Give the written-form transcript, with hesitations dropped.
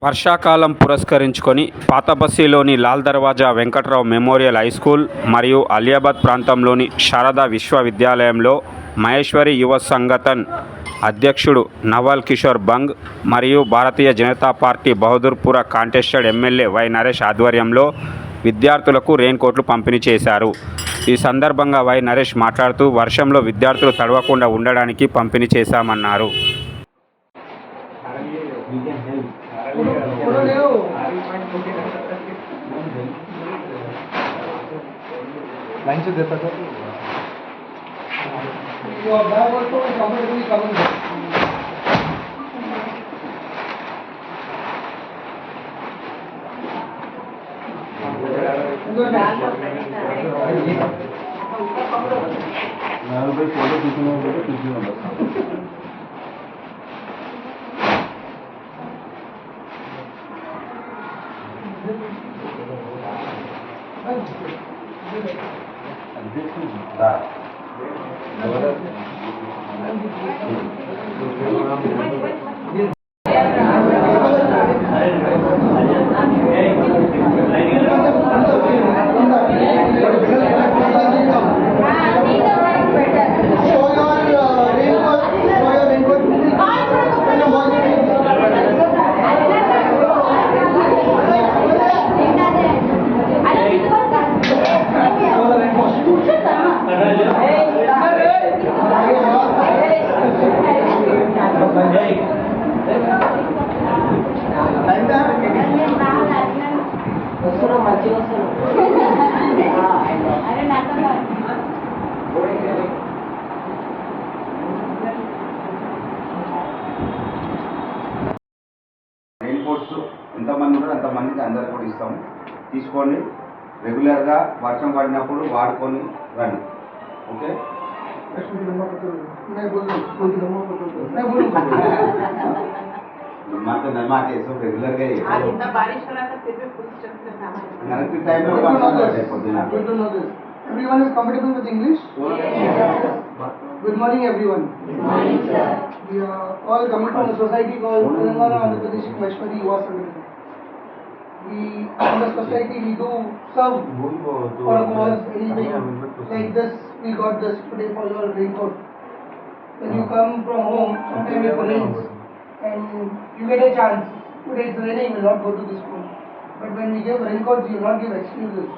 వర్షాకాలం పురస్కరించుకొని పాతబస్తీలోని లాల్ దర్వాజా వెంకట్రావు మెమోరియల్ హై స్కూల్ మరియు అలియాబాద్ ప్రాంతంలోని శారదా విశ్వవిద్యాలయంలో మహేశ్వరి యువ సంగఠన్ అధ్యక్షుడు నవల్ కిషోర్ బంగ్ మరియు Bharatiya Janata party Bahadurpura contested MLA Y Naresh ఆధ్వర్యంలో విద్యార్థులకు రెయిన్ కోట్లు పంపిణీ చేశారు. ఈ సందర్భంగా వై నరేష్ మాట్లాడుతూ వర్షంలో విద్యార్థులు తడవకుండా ఉండడానికి పంపిణీ చేశామన్నారు. लाइन से देता था फोटो खींचना రెయిన్కోట్స్ ఎంతమంది ఉన్నారో అంతమందికి అందరు కూడా ఇస్తాము. తీసుకోండి, రెగ్యులర్గా వర్షం పడినప్పుడు వాడుకొని రండి. ఓకే, రెగ్యులర్గా Everyone is comfortable with English? Yes. Good morning, everyone. Good morning, sir. We are all coming from a society called Telangana Andhra Pradesh Maheshwari Yuva Sangathan. We, in the society, we do serve for a cause, anything like this. We got this today for your raincoat. When you come from home, sometimes it rains and you get a chance. Today it's raining, you will not go to the school. But when we give raincoats, you will not give excuses.